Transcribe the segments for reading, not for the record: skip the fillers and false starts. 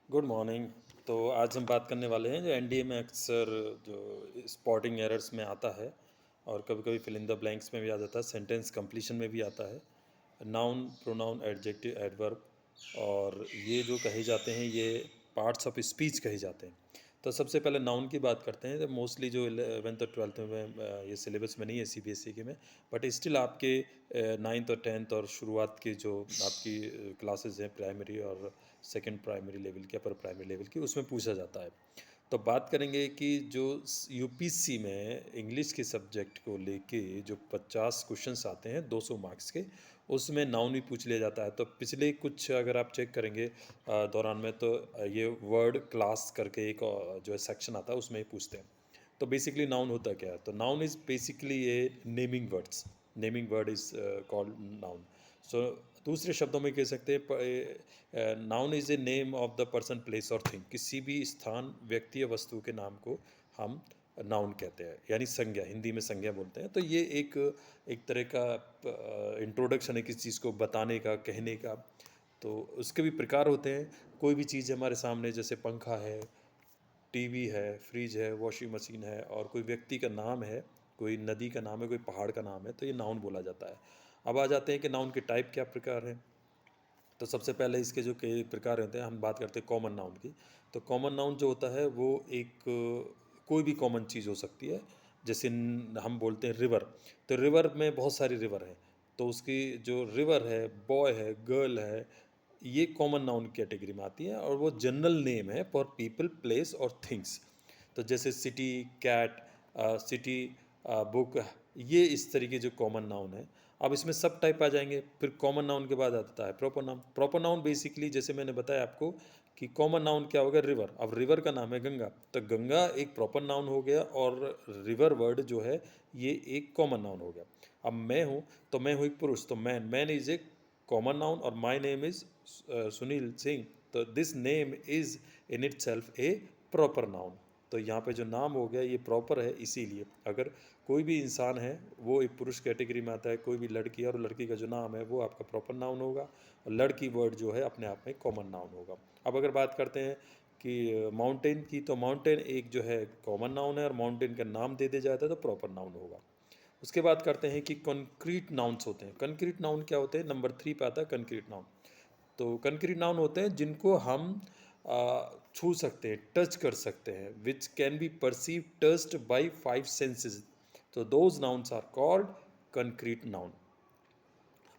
Good morning. तो आज हम बात करने वाले हैं जो एनडीए में अक्सर जो स्पॉटिंग एरर्स में आता है और कभी कभी फिल इन द ब्लैंक्स में भी आ जाता है, सेंटेंस कंप्लीशन में भी आता है। नाउन, प्रोनाउन, एडजेक्टिव, एडवर्ब और ये जो कहे जाते हैं ये पार्ट्स ऑफ स्पीच कहे जाते हैं। तो सबसे पहले नाउन की बात करते हैं। तो मोस्टली जो 11th और 12th में ये सिलेबस में नहीं है सीबीएसई के में, बट स्टिल आपके 9th और 10th और शुरुआत के जो आपकी क्लासेस हैं प्राइमरी और सेकंड प्राइमरी लेवल की, अपर प्राइमरी लेवल की, उसमें पूछा जाता है। तो बात करेंगे कि जो यूपीएससी में इंग्लिश के सब्जेक्ट को लेके जो 50 क्वेश्चंस आते हैं 200 मार्क्स के, उसमें नाउन भी पूछ लिया जाता है। तो पिछले कुछ अगर आप चेक करेंगे दौरान में, तो ये वर्ड क्लास करके एक जो है सेक्शन आता है, उसमें ही पूछते हैं। तो बेसिकली नाउन होता क्या है? तो noun is basically a naming words. Naming word is called noun. So दूसरे शब्दों में कह सकते हैं noun is a name of the person, place और थिंग। किसी भी स्थान, व्यक्ति या वस्तु के नाम को हम नाउन कहते हैं, यानी संज्ञा, हिंदी में संज्ञा बोलते हैं। तो ये एक एक तरह का इंट्रोडक्शन है किसी चीज़ को बताने का, कहने का। तो उसके भी प्रकार होते हैं। कोई भी चीज़ हमारे सामने, जैसे पंखा है, टीवी है, फ्रिज है, वॉशिंग मशीन है, और कोई व्यक्ति का नाम है, कोई नदी का नाम है, कोई पहाड़ का नाम है, तो ये नाउन बोला जाता है। अब आ जाते हैं कि नाउन के टाइप क्या प्रकार हैं। तो सबसे पहले इसके जो कई प्रकार होते हैं, हम बात करते हैं कॉमन नाउन की। तो कॉमन नाउन जो होता है वो एक कोई भी कॉमन चीज़ हो सकती है। जैसे हम बोलते हैं रिवर, तो रिवर में बहुत सारी रिवर हैं। तो उसकी जो रिवर है, बॉय है, गर्ल है, ये कॉमन नाउन कैटेगरी में आती है और वो जनरल नेम है फॉर पीपल, प्लेस और थिंग्स। तो जैसे सिटी, कैट, सिटी, बुक, ये इस तरीके जो कॉमन नाउन है। अब इसमें सब टाइप आ जाएंगे। फिर कॉमन नाउन के बाद आता है proper noun. Proper noun basically जैसे मैंने बताया आपको कि कॉमन नाउन क्या होगा, रिवर। अब रिवर का नाम है गंगा, तो गंगा एक प्रॉपर नाउन हो गया, और रिवर वर्ड जो है ये एक कॉमन नाउन हो गया। अब मैं हूँ, तो मैं हूँ एक पुरुष, तो man, man is a common noun, और my name is Sunil Singh. तो this name is in itself a proper noun. तो यहाँ पे जो नाम हो गया ये प्रॉपर है, इसीलिए अगर कोई भी इंसान है वो एक पुरुष कैटेगरी में आता है, कोई भी लड़की है और लड़की का जो नाम है वो आपका प्रॉपर नाउन होगा, और लड़की वर्ड जो है अपने आप में कॉमन नाउन होगा। अब अगर बात करते हैं कि माउंटेन की, तो माउंटेन एक जो है कॉमन नाउन है, और माउंटेन का नाम दे दिया जाता है तो प्रॉपर नाउन होगा। उसके बाद करते हैं कि कंक्रीट नाउन्स होते हैं। कंक्रीट नाउन क्या होते हैं? नंबर 3 पे आता है कंक्रीट नाउन। तो कंक्रीट नाउन होते हैं जिनको हम छू सकते हैं, टच कर सकते हैं, which can be perceive touched by 5 senses. तो those nouns are called concrete noun.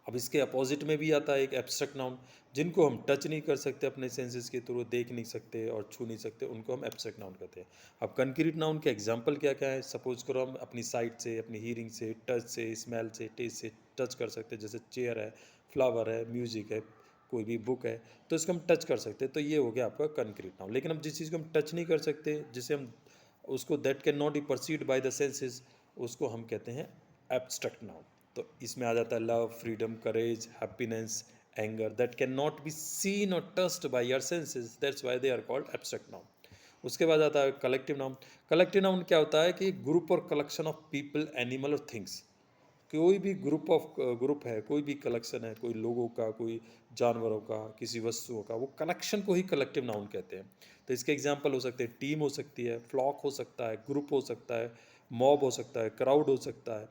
अब इसके अपोजिट में भी आता है एक एब्स्ट्रैक्ट नाउन, जिनको हम टच नहीं कर सकते अपने सेंसेस के थ्रू, देख नहीं सकते और छू नहीं सकते, उनको हम एब्स्ट्रैक्ट नाउन कहते हैं। अब कंक्रीट नाउन के एग्जांपल क्या क्या है? सपोज करो हम अपनी साइट से, अपनी हीयरिंग से, टच से, स्मेल से, टेस्ट से टच कर सकते हैं। जैसे चेयर है, फ्लावर है, म्यूजिक है, कोई भी बुक है, तो इसको हम टच कर सकते हैं। तो ये हो गया आपका कंक्रीट नाउन। लेकिन हम जिस चीज़ को हम टच नहीं कर सकते, जिसे हम उसको that can not be perceived by the senses, उसको हम कहते हैं एब्स्ट्रैक्ट नाउन। तो इसमें आ जाता है love, freedom, courage, happiness, anger, that can not be seen और touched by your senses, that's why they are called abstract noun. उसके बाद आता है कलेक्टिव नाउन। कलेक्टिव नाउन क्या होता है कि ग्रुप और कलेक्शन ऑफ पीपल, एनिमल और थिंग्स। कोई भी ग्रुप है, कोई भी कलेक्शन है, कोई लोगों का, कोई जानवरों का, किसी वस्तुओं का, वो कलेक्शन को ही कलेक्टिव नाउन कहते हैं। तो इसके एग्जांपल हो सकते हैं, टीम हो सकती है, फ्लॉक हो सकता है, ग्रुप हो सकता है, मॉब हो सकता है, क्राउड हो सकता है।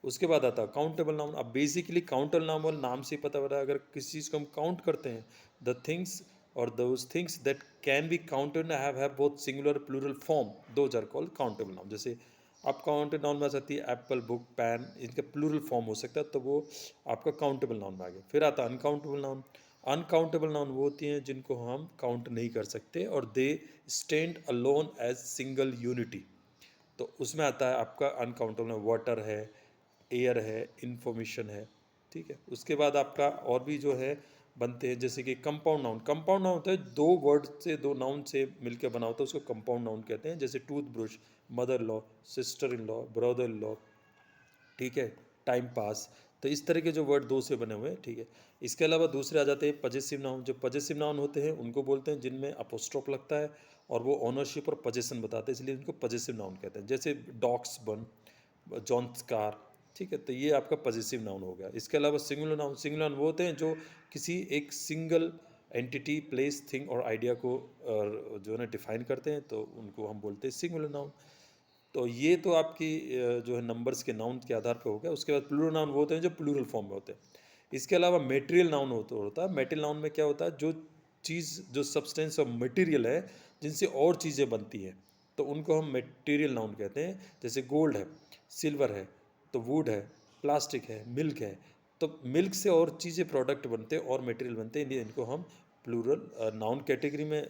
उसके बाद आता है काउंटेबल नाउन। अब बेसिकली काउंटेबल नाउन नाम से ही पता पड़ा है, अगर किसी चीज़ को हम काउंट करते हैं, द थिंग्स और those things that can be counted have both singular plural form, those are called countable noun. जैसे आप काउंटेड नाउन में आ सकती है एप्पल, बुक, पैन, इनका प्लूरल फॉर्म हो सकता है, तो वो आपका काउंटेबल नाउन में आ गया। फिर आता है अनकाउंटेबल नाउन। अनकाउंटेबल नाउन वो होती हैं जिनको हम काउंट नहीं कर सकते, और they stand alone as single unity. तो उसमें आता है आपका अनकाउंटेबल, वाटर है, एयर है, इंफॉर्मेशन है। ठीक है। उसके बाद आपका और भी जो है बनते हैं, जैसे कि कंपाउंड नाउन। कंपाउंड नाउन होता है दो वर्ड से, दो नाउन से मिलकर बना होता है, उसको कंपाउंड नाउन कहते हैं। जैसे tooth brush, mother law, sister in law, brother in law, ठीक है, टाइम पास। तो इस तरह के जो वर्ड दो से बने हुए हैं, ठीक है। इसके अलावा दूसरे आ जाते हैं पजेसिव नाउन। जो पजेसिव नाउन होते हैं उनको बोलते हैं जिनमें अपोस्ट्रोफ लगता है, और वो ओनरशिप और पोजेसन बताते हैं, इसलिए उनको पजेसिव नाउन कहते हैं। जैसे डॉग्स बन, जॉन्स कार, ठीक है। तो ये आपका पजेसिव नाउन हो गया। इसके अलावा सिंगुलर नाउन। सिंगुलर नाउन वो होते हैं जो किसी एक सिंगल एंटिटी, प्लेस, थिंग और आइडिया को जो है ना डिफाइन करते हैं, तो उनको हम बोलते हैं सिंगुलर नाउन। तो ये तो आपकी जो है नंबर्स के नाउन के आधार पे हो गया। उसके बाद प्लूरल नाउन वो होते हैं जो प्लूरल फॉर्म में होते हैं। इसके अलावा मेटेरियल नाउन होता है। मेटेरियल नाउन में क्या होता है, जो चीज़, जो सब्सटेंस और मटेरियल है जिनसे और चीज़ें बनती हैं, तो उनको हम मटेरियल नाउन कहते हैं। जैसे गोल्ड है, सिल्वर है, तो वुड है, प्लास्टिक है, मिल्क है। तो मिल्क से और चीज़ें प्रोडक्ट बनते हैं और मटेरियल बनते हैं, इनको हम प्लूरल नाउन कैटेगरी में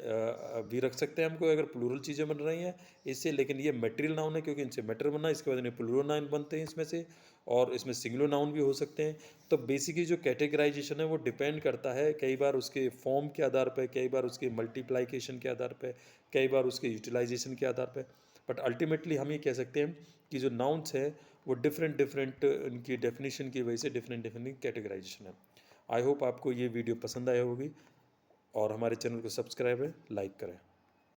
भी रख सकते हैं हमको, अगर प्लूरल चीज़ें बन रही हैं इससे। लेकिन ये मटेरियल नाउन है क्योंकि इनसे मटेरियल बनना है, इसके बाद इन्हें प्लूरल नाउन बनते हैं इसमें से, और इसमें सिंगुलर नाउन भी हो सकते हैं। तो बेसिकली जो कैटेगराइजेशन है वो डिपेंड करता है कई बार उसके फॉर्म के आधार पर, कई बार उसके मल्टीप्लाइकेशन के आधार पर, कई बार उसके यूटिलाइजेशन के आधार पर। बट अल्टीमेटली हम ये कह सकते हैं कि जो नाउन्स हैं वो डिफरेंट डिफरेंट उनकी डेफिनेशन की वजह से डिफरेंट डिफरेंट कैटेगराइजेशन है। आई होप आपको ये वीडियो पसंद आया होगी, और हमारे चैनल को सब्सक्राइब है, लाइक करें।